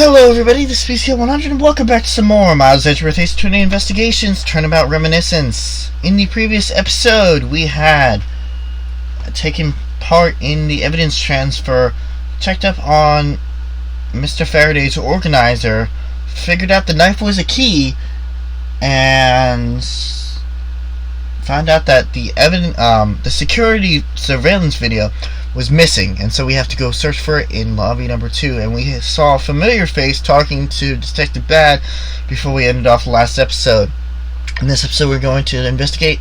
Hello everybody, this is pt.14 and welcome back to some more Miles Edgeworth Ace Attorney Investigations, Turnabout Reminiscence. In the previous episode, we had taken part in the evidence transfer, checked up on Mr. Faraday's organizer, figured out the knife was a key, and found out that the security surveillance video was missing, and so we have to go search for it in lobby number 2. And we saw a familiar face talking to Detective Bad before we ended off the last episode. In this episode, we're going to investigate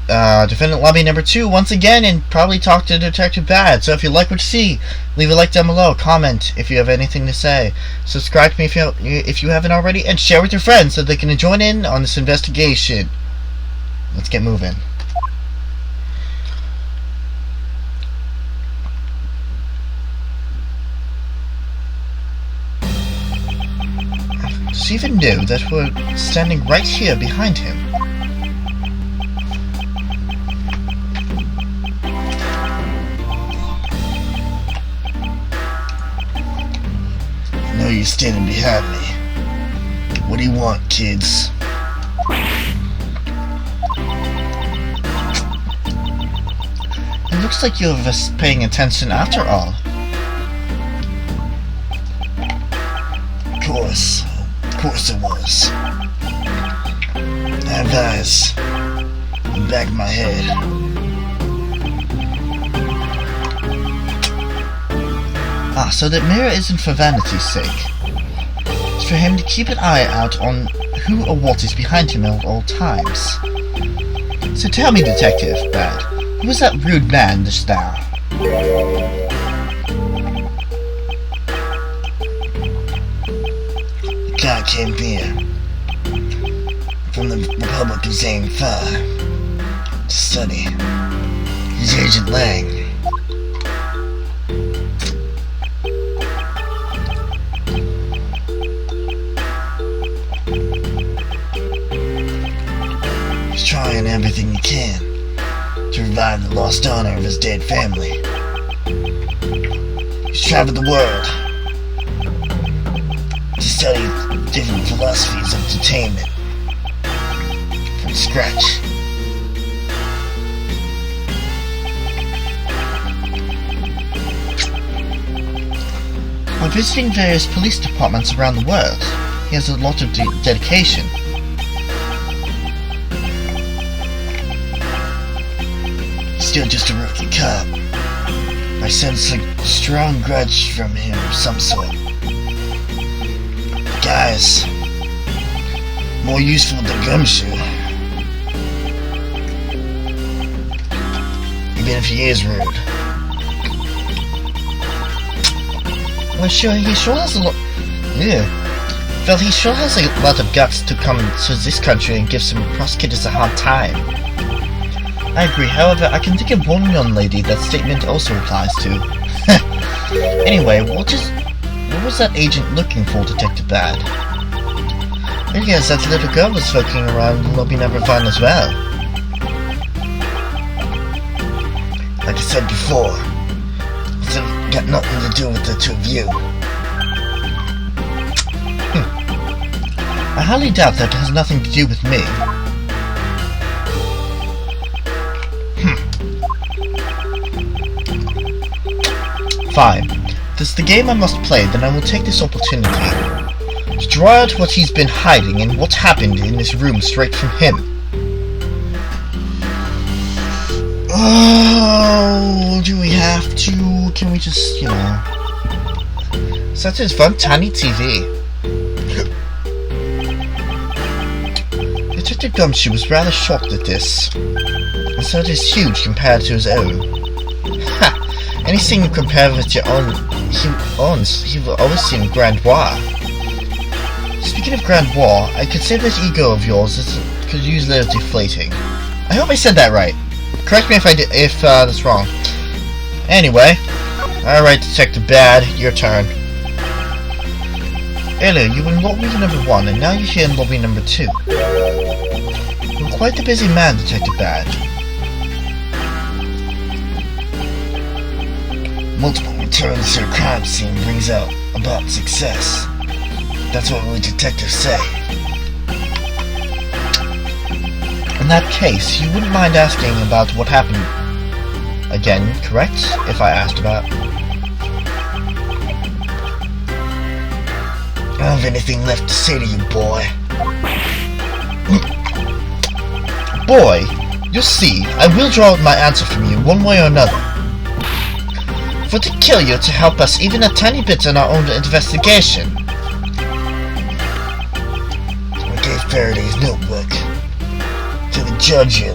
defendant lobby number 2 once again and probably talk to Detective Bad. So if you like what you see, leave a like down below, comment if you have anything to say, subscribe to me if you haven't already, and share with your friends so they can join in on this investigation. Let's get moving. Does he even know that we're standing right here behind him? I know you're standing behind me. What do you want, kids? It looks like you're paying attention after all. Of course it was. I have eyes in the back of my head. So that mirror isn't for vanity's sake. It's for him to keep an eye out on who or what is behind him at all times. So tell me, Detective Bad, who was that rude man just now? The guy came here from the Republic of Zane 5 to study. He's Agent Lang. He's trying everything he can to revive the lost honor of his dead family. He's traveled the world to study different philosophies of entertainment from scratch. By visiting various police departments around the world, he has a lot of dedication. He's still just a rookie cop. I sense a strong grudge from him of some sort. Guys, more useful than Gumshoe. Even if he is rude. Well, he sure has a lot. Yeah. Well, he sure has a lot of guts to come to this country and give some prosecutors a hard time. I agree. However, I can think of one young lady that statement also applies to. Anyway, what was that agent looking for, Detective Bad? I guess that little girl was looking around in lobby number 1 as well. Like I said before, it's got nothing to do with the two of you. I highly doubt that it has nothing to do with me. Fine. If this is the game I must play, then I will take this opportunity to draw out what he's been hiding and what happened in this room straight from him. Oh, do we have to? Can we just, Such as fun, tiny TV. Detective Gumshoe was rather shocked at this, and so it is huge compared to his own. Ha! Anything you compare with your own, he will always seem grandiose. Speaking of grandiose, I could say that ego of yours could use a little deflating. I hope I said that right. Correct me if that's wrong. Anyway, alright, Detective Bad, your turn. Earlier, you were in lobby number 1, and now you're here in lobby number 2. You're quite the busy man, Detective Bad. Multiple returns to a crime scene brings out about success. That's what we detectives say. In that case, you wouldn't mind asking about what happened again, correct? If I asked about. I don't have anything left to say to you, boy. Boy, you'll see, I will draw out my answer from you one way or another. For to kill you to help us even a tiny bit in our own investigation. I gave Faraday's notebook to the judge earlier.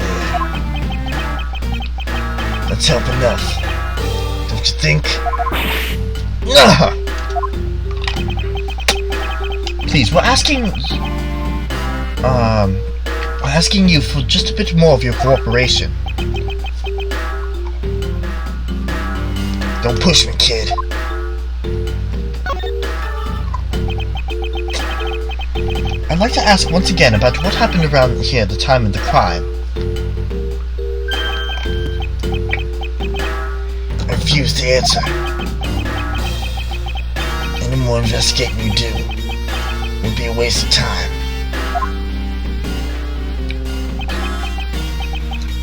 That's help enough, don't you think? Please, we're asking you for just a bit more of your cooperation. Don't push me, kid. I'd like to ask once again about what happened around here at the time of the crime. I refuse to answer. Any more investigating you do would be a waste of time.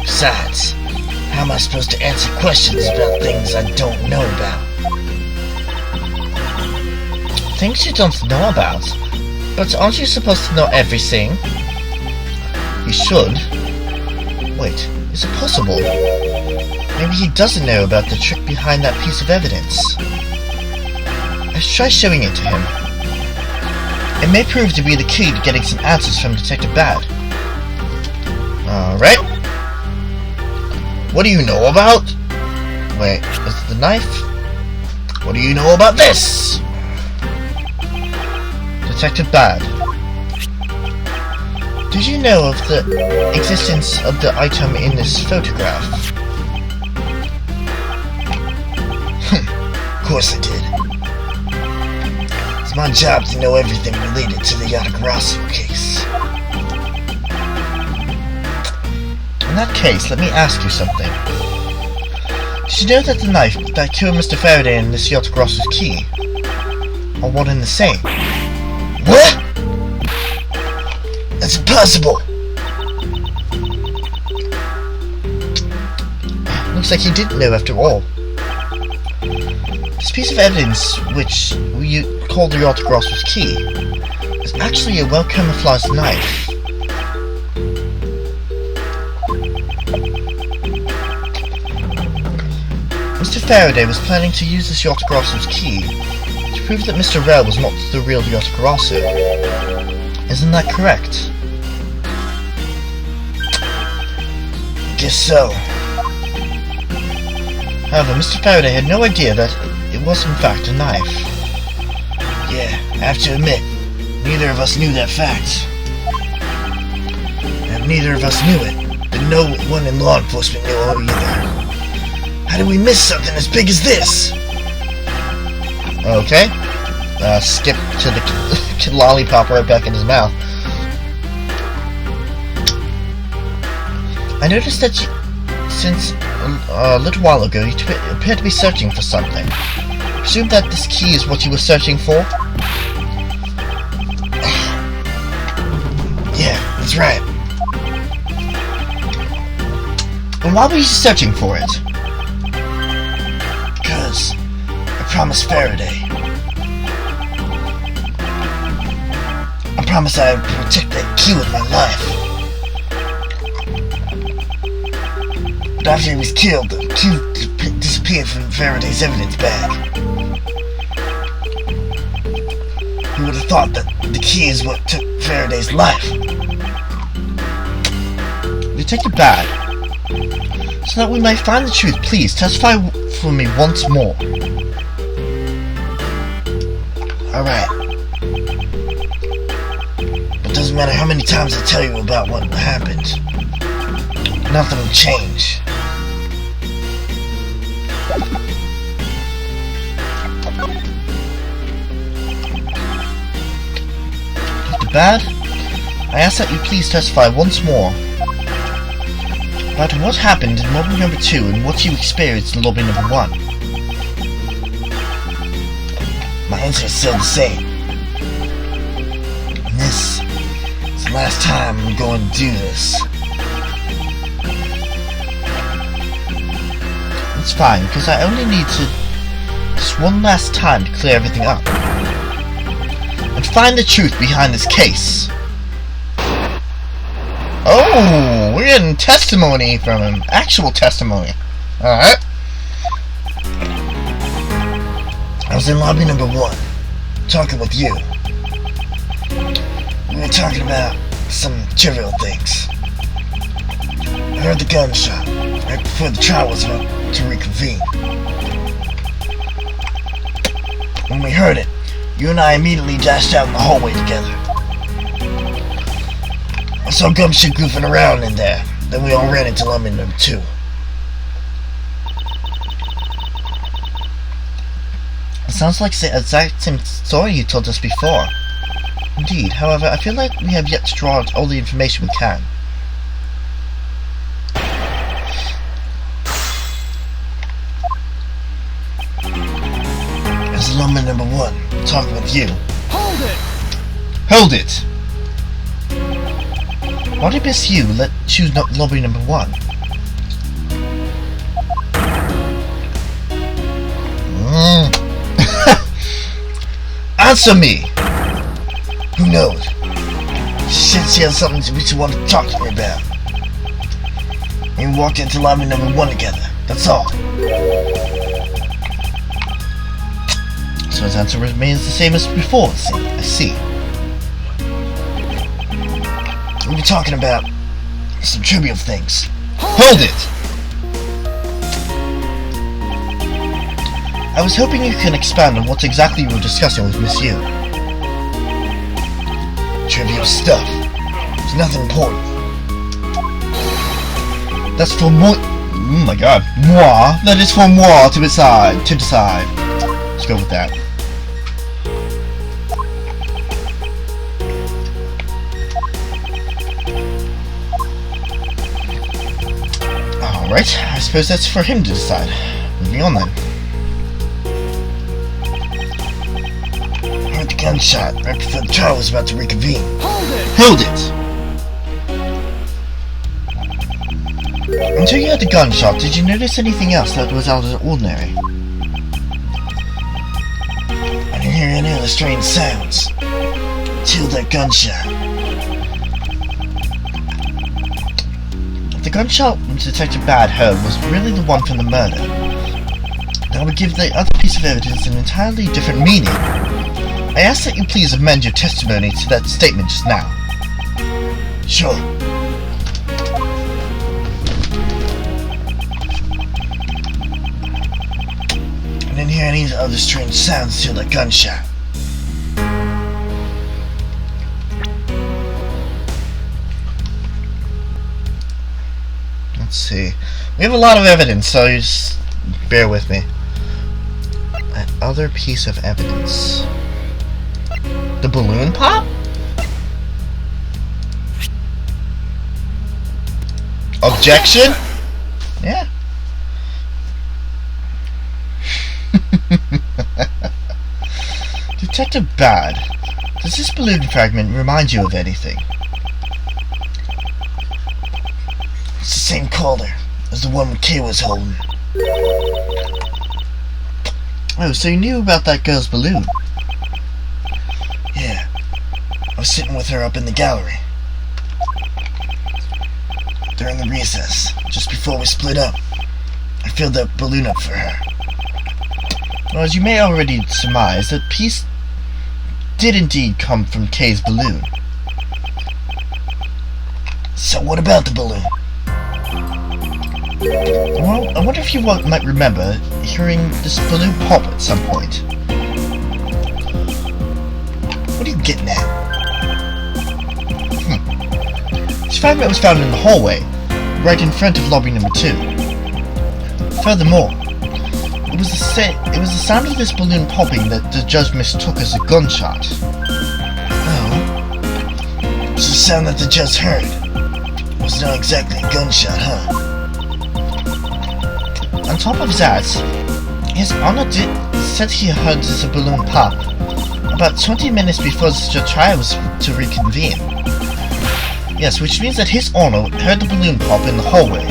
Besides, how am I supposed to answer questions about things I don't know about? Things you don't know about? But aren't you supposed to know everything? You should. Wait, is it possible? Maybe he doesn't know about the trick behind that piece of evidence. I should try showing it to him. It may prove to be the key to getting some answers from Detective Bad. Alright. What do you know about? Wait, is it the knife? What do you know about this? Detective Bad. Did you know of the existence of the item in this photograph? Of course I did. It's my job to know everything related to the Yatagarasu case. In that case, let me ask you something. Did you know that the knife that killed Mr. Faraday and this Yatagarasu key are one and the same? What? That's impossible! Looks like you didn't know after all. This piece of evidence, which we call the Yatagarasu key, is actually a well-camouflaged knife. Mr. Faraday was planning to use this Yatagarasu key to prove that Mr. Rell was not the real Yatagarasu. Isn't that correct? Guess so. However, Mr. Faraday had no idea that it was in fact a knife. Yeah, I have to admit, neither of us knew that fact. And if neither of us knew it, then no one in law enforcement knew it either. How did we miss something as big as this? Okay. Skip to the lollipop right back in his mouth. I noticed that since a little while ago you appeared to be searching for something. Presume that this key is what you were searching for? Yeah, that's right. And why were you searching for it? Because I promised Faraday. I promised I would protect that key with my life. But after he was killed, the key disappeared from Faraday's evidence bag. Who would have thought that the key is what took Faraday's life? Detective Bad. So that we may find the truth, please testify for me once more. Alright. But it doesn't matter how many times I tell you about what happened. Nothing will change. Mr. Bad, I ask that you please testify once more about what happened in lobby number 2 and what you experienced in lobby number 1. my answer is still the same. And this is the last time I'm going to do this. It's fine, because I only need to just one last time to clear everything up and find the truth behind this case. Oh, we're getting testimony from him. Actual testimony. Alright. I was in lobby number 1, talking with you. We were talking about some trivial things. I heard the gunshot right before the trial was about to reconvene. When we heard it, you and I immediately dashed out in the hallway together. I saw Gumshoe goofing around in there. Then we all ran into lobby number 2. It sounds like the exact same story you told us before. Indeed, however, I feel like we have yet to draw out all the information we can. As lobby number 1, talking with you. Hold it! Hold it! Why did Miss Yu choose lobby number 1? Answer me! Who knows? She said she had something she wanted to talk to me about. And we walked into lobby number 1 together. That's all. So his answer remains the same as before. I see. We were talking about some trivial things. Hold it! I was hoping you can expand on what exactly you were discussing with Miss Yu. Trivial stuff. It's nothing important. That's for moi. Oh my god. Moi. That is for moi to decide. Let's go with that. Alright, I suppose that's for him to decide. Moving on then. I heard the gunshot right before the trial was about to reconvene. Hold it! Until you heard the gunshot, did you notice anything else that was out of the ordinary? I didn't hear any other strange sounds till that gunshot. The gunshot Detective Bad heard was really the one from the murder. That would give the other piece of evidence an entirely different meaning. I ask that you please amend your testimony to that statement just now. Sure. I didn't hear any other strange sounds till that gunshot. Let's see. We have a lot of evidence, so you just bear with me. That other piece of evidence. The balloon pop? Objection? Yeah. Detective Bad, does this balloon fragment remind you of anything? It's the same color as the one Kay was holding. Oh, so you knew about that girl's balloon? Yeah. I was sitting with her up in the gallery during the recess, just before we split up. I filled that balloon up for her. Well, as you may already surmise, that piece did indeed come from Kay's balloon. So what about the balloon? Well, I wonder if you might remember hearing this balloon pop at some point. What are you getting at? This fragment was found in the hallway, right in front of lobby number 2. Furthermore, it was the sound of this balloon popping that the judge mistook as a gunshot. Oh. It's the sound that the judge heard. It was not exactly a gunshot, huh? On top of that, His Honor said he heard the balloon pop about 20 minutes before the trial was to reconvene. Yes, which means that His Honor heard the balloon pop in the hallway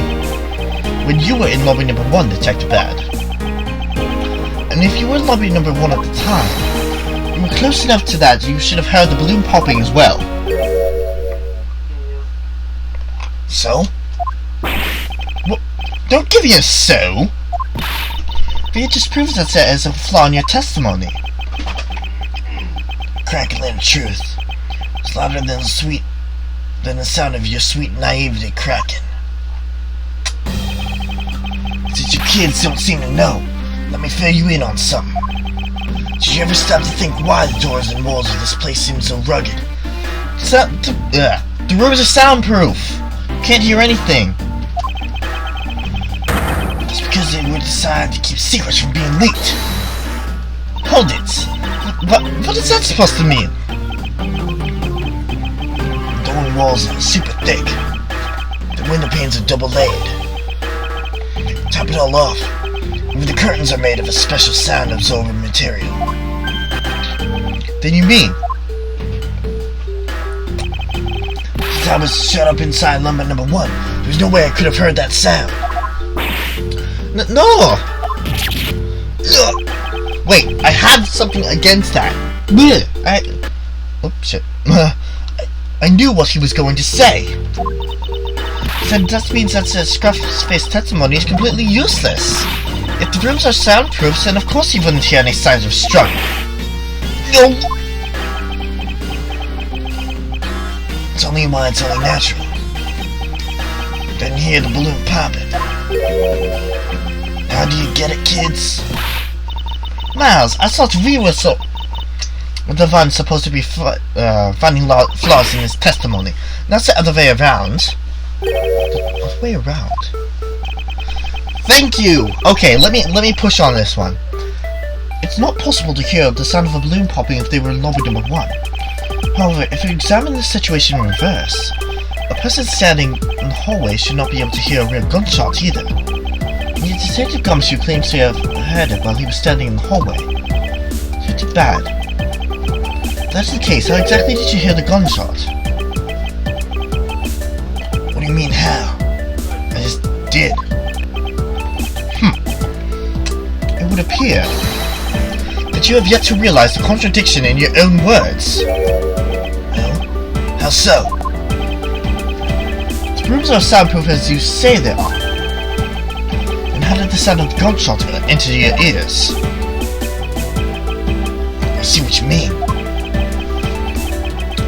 when you were in lobby number 1, Detective Bad. And if you were in lobby number 1 at the time, you were close enough to that you should have heard the balloon popping as well. So? Well, don't give me a so! But it just proves that there is a flaw in your testimony. Crackling truth. It's louder than the sound of your sweet naivety cracking. Since you kids don't seem to know, let me fill you in on something. Did you ever stop to think why the doors and walls of this place seem so rugged? The rooms are soundproof. Can't hear anything. It's because they would decide to keep secrets from being leaked. Hold it. What is that supposed to mean? The door walls are super thick. The window panes are double laid. Top it all off. Even the curtains are made of a special sound-absorbing material. Then you mean? Since I was shut up inside lumber number 1, there's no way I could have heard that sound. No! Ugh. Wait, I had something against that. Oh, shit. I knew what he was going to say. So that means that the scruff-faced testimony is completely useless. If the rooms are soundproof, then of course he wouldn't hear any signs of struggle. No! It's only why it's only natural. Didn't hear the balloon popping. How do you get it, kids? Miles, I thought we were the ones supposed to be finding flaws in his testimony. Not the other way around. The other way around? Thank you! Okay, let me push on this one. It's not possible to hear the sound of a balloon popping if they were in lobby number 1. However, if you examine the situation in reverse, a person standing in the hallway should not be able to hear a real gunshot either. And yet Detective Gumshoe claims to have heard it while he was standing in the hallway. So too bad. If that's the case, how exactly did you hear the gunshot? What do you mean, how? I just did. It would appear that you have yet to realize the contradiction in your own words. Well, how so? The rooms are soundproof as you say they are. And how did the sound of the gunshot enter your ears? I see what you mean.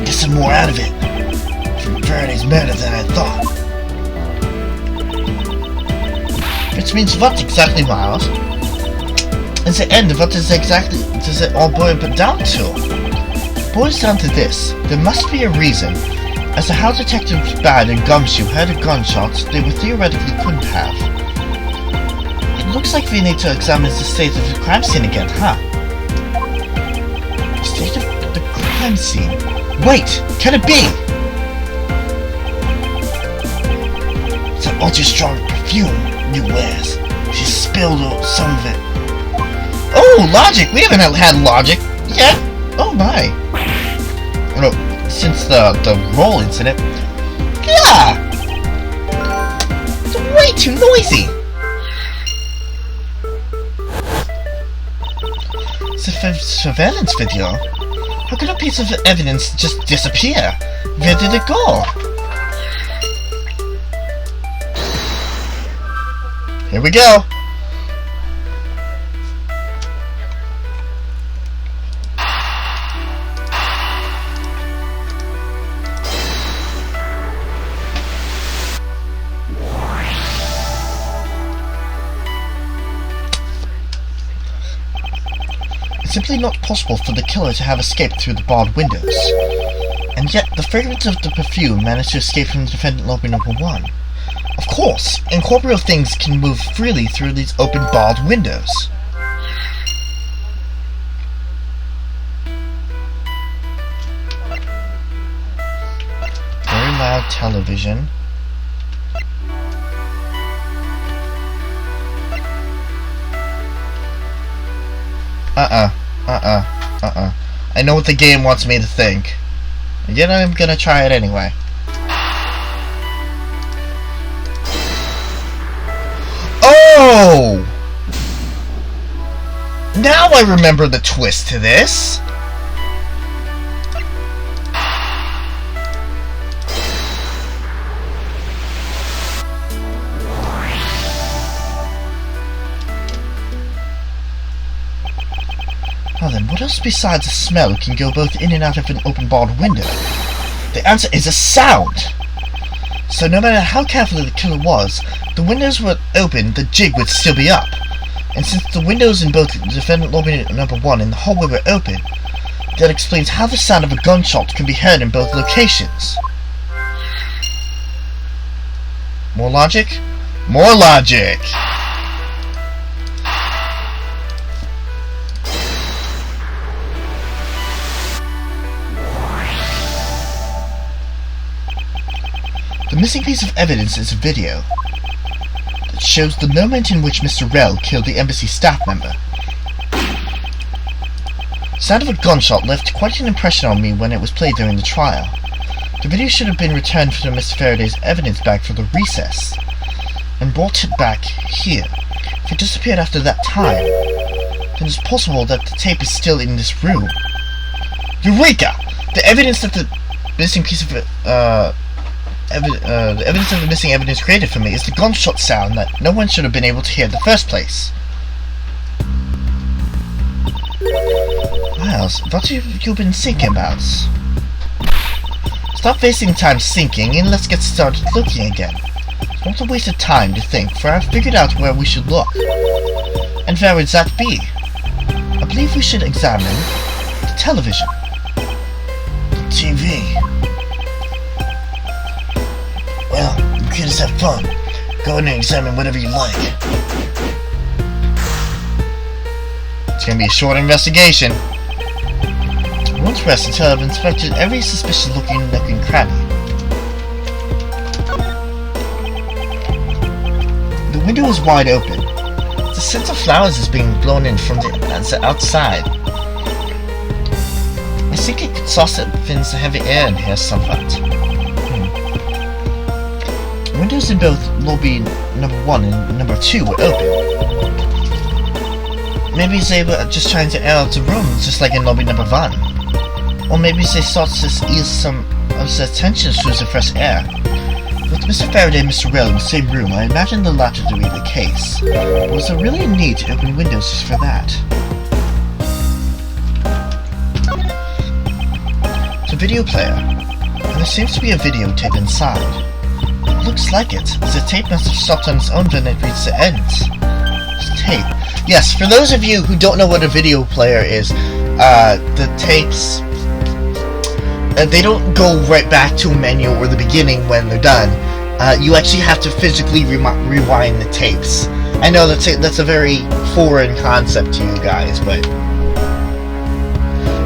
Get some more out of it from Faraday's murder than I thought. Which means what exactly, Miles? Is the end of what does it all boil down to? It boils down to this. There must be a reason as to how Detectives Bad and Gumshoe heard a gunshot they were theoretically couldn't have. It looks like we need to examine the state of the crime scene again, huh? The state of the crime scene? Wait! Can it be? It's an ultra-strong perfume you wears. She spilled some of it. Oh, logic! We haven't had logic yet. Oh my! No, since the roll incident. Yeah, it's way too noisy. It's a surveillance video. How could a piece of evidence just disappear? Where did it go? Here we go. Simply not possible for the killer to have escaped through the barred windows. And yet, the fragrance of the perfume managed to escape from the defendant lobby number 1. Of course, incorporeal things can move freely through these open barred windows. Very loud television. I know what the game wants me to think. And yet I'm gonna try it anyway. Oh! Now I remember the twist to this. Now then, what else besides a smell can go both in and out of an open barred window? The answer is a sound! So no matter how careful the killer was, the windows were open, the jig would still be up. And since the windows in both defendant lobby number 1 and the hallway were open, that explains how the sound of a gunshot can be heard in both locations. More logic? More logic! The missing piece of evidence is a video that shows the moment in which Mr. Rell killed the embassy staff member. The sound of a gunshot left quite an impression on me when it was played during the trial. The video should have been returned to Mr. Faraday's evidence bag for the recess, and brought it back here. If it disappeared after that time, then it's possible that the tape is still in this room. Eureka! The evidence that the missing piece of the evidence of the missing evidence created for me is the gunshot sound that no one should have been able to hear in the first place. Miles, what have you been thinking about? Stop wasting time thinking and let's get started looking again. It's not a waste of time to think, for I've figured out where we should look. And where would that be? I believe we should examine the television. The TV. Well, you kids have fun. Go in and examine whatever you like. It's gonna be a short investigation. I won't rest until I've inspected every suspicious-looking nook and cranny. The window is wide open. The scent of flowers is being blown in from the outside. I think it could soften the heavy air in here somewhat. Windows in both lobby number 1 and number 2 were open. Maybe they were just trying to air out the room, just like in lobby number 1. Or maybe they thought to ease some of their tension through the fresh air. With Mr. Faraday and Mr. Rell in the same room, I imagine the latter to be the case. But was there really a need to open windows just for that? The video player. And there seems to be a videotape inside. It looks like it. The tape must have stopped on its own when it reached the end. This tape. Yes, for those of you who don't know what a video player is, the tapes, they don't go right back to a menu or the beginning when they're done. You actually have to physically rewind the tapes. I know that's a very foreign concept to you guys, but...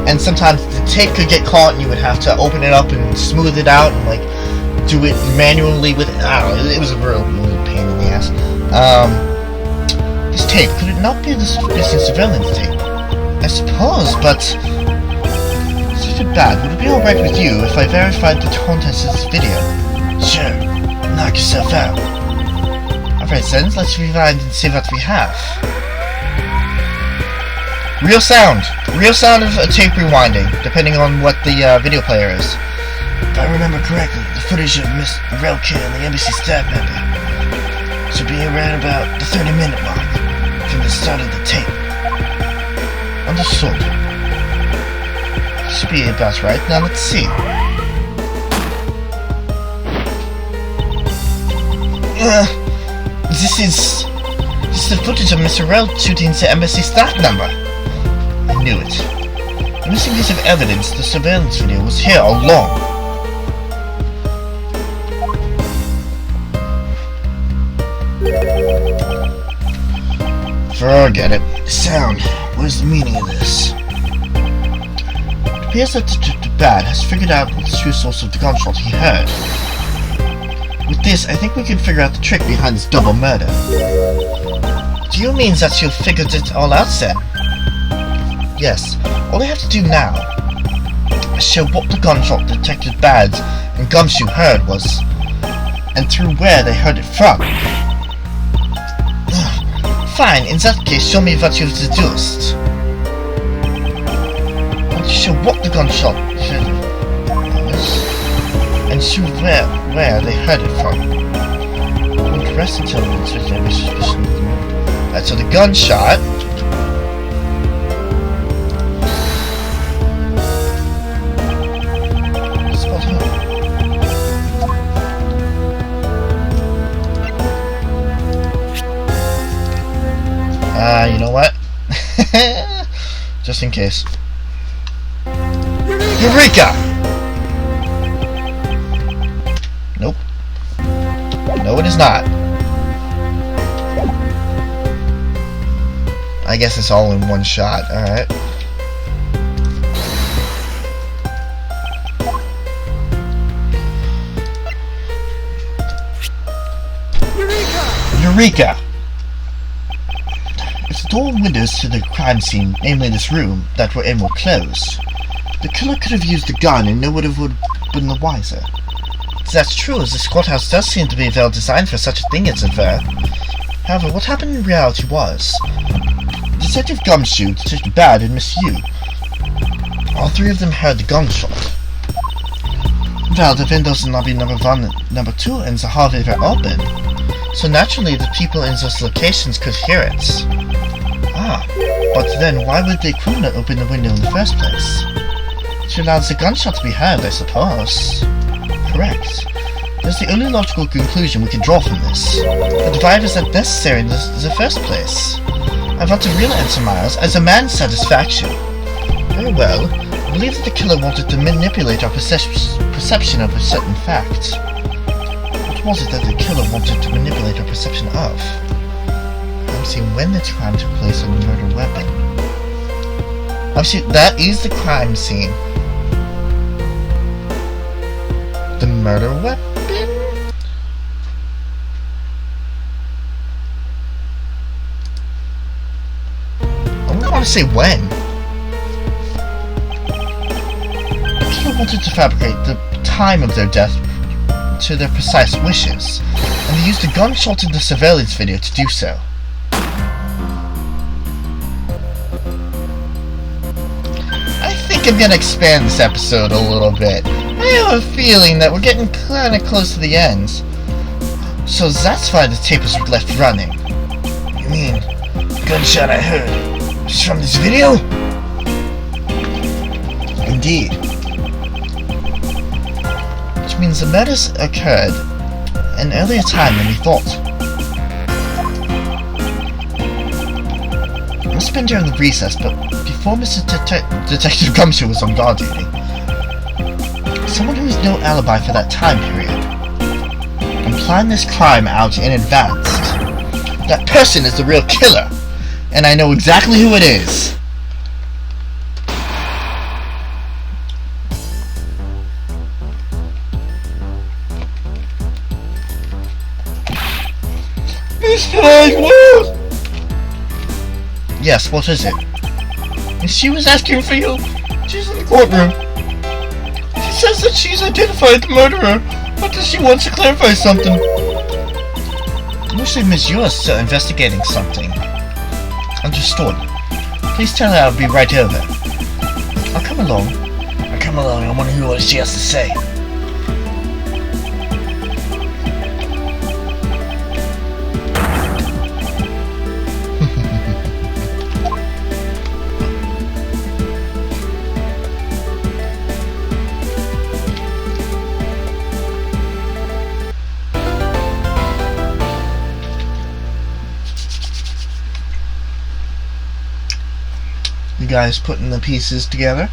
And sometimes the tape could get caught and you would have to open it up and smooth it out and, like, do it manually with... I don't know, it was a real pain in the ass. This tape, could it not be this missing surveillance tape? I suppose, but... It's a bit bad. Would it be alright with you if I verified the contents of this video? Sure. Knock yourself out. Alright then, let's rewind and see what we have. Real sound. Real sound of a tape rewinding, depending on what the video player is. If I remember correctly, the footage of Miss Relke and the embassy staff member should be around about the 30-minute mark from the start of the tape. Understood. Should be about right. Now let's see. This is the footage of Mr. Rell shooting the embassy staff member. I knew it. The missing piece of evidence, the surveillance video, was here all along. Forget it. Sound. What is the meaning of this? It appears that Detective Bad has figured out the true source of the gunshot he heard. With this, I think we can figure out the trick behind this double murder. Do you mean that you figured it all out then? Yes, all they have to do now is show what the gunshot Detective Bads and Gumshoe heard was, and through where they heard it from. Fine, in that case, show me what you've deduced. And show what the gunshot was, and show where they heard it from. And rest until it's every suspicion. Alright, so the gunshot. You know what? Just in case. Eureka! Nope. No, it is not. I guess it's all in one shot. Alright. Eureka! If the door and windows to the crime scene, namely this room, that we're in were closed, the killer could have used a gun and no one would have been the wiser. That's true, as this courthouse does seem to be well designed for such a thing as it were. However, what happened in reality was, Detective Gumshoe, Detective Bad, and Miss Yu, all three of them heard the gunshot. Well, the windows in lobby number 1 and number 2 and the hallway were open, so naturally the people in those locations could hear it. But then why would the criminal open the window in the first place? To allow the gunshot to be heard, I suppose. Correct. That's the only logical conclusion we can draw from this. But why was that necessary in the first place? I want a real answer, Miles, as a man's satisfaction. Very well. I believe that the killer wanted to manipulate our perception of a certain fact. What was it that the killer wanted to manipulate our perception of? Obviously, when the crime took place on the murder weapon. Obviously, that is the crime scene. The murder weapon? I wouldn't want to say when. The killer wanted to fabricate the time of their death to their precise wishes, and they used a gunshot in the surveillance video to do so. I think I'm gonna expand this episode a little bit. I have a feeling that we're getting kinda close to the end. So that's why the tape was left running. You mean, the gunshot I heard was from this video? Indeed. Which means the murders occurred an earlier time than we thought. It must have been during the recess, but before Mr. Detective Gumshoe was on guard duty. Someone who has no alibi for that time period and planned this crime out in advance. That person is the real killer, and I know exactly who it is. Mr. Edgeworth! Yes, what is it? She was asking for you. She's in the courtroom. She says that she's identified the murderer, but that she wants to clarify something. Looks like Miss Yu is still investigating something. Understood. Please tell her I'll be right over. I'll come along. I want to hear what she has to say. You guys putting the pieces together?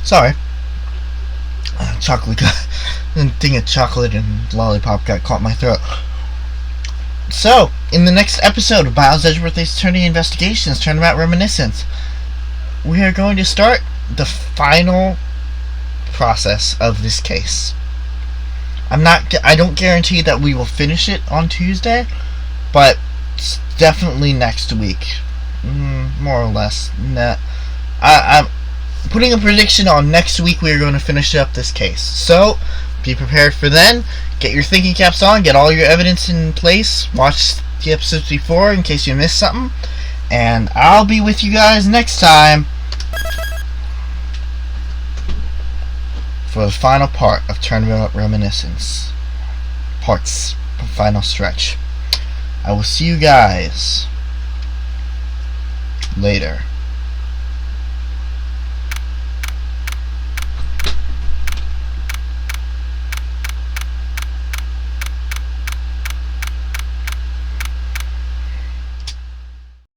Sorry. Chocolate got... a thing of chocolate and lollipop got caught in my throat. So, in the next episode of Miles Edgeworth's Turning Investigations, Turnabout Reminiscence, we are going to start the final process of this case. I don't guarantee that we will finish it on Tuesday, but it's definitely next week, more or less. I'm putting a prediction on next week. We're going to finish up this case, so be prepared for then. Get your thinking caps on, get all your evidence in place, watch the episodes before in case you missed something, and I'll be with you guys next time for the final part of Turnabout Reminiscence. Final stretch. I will see you guys later.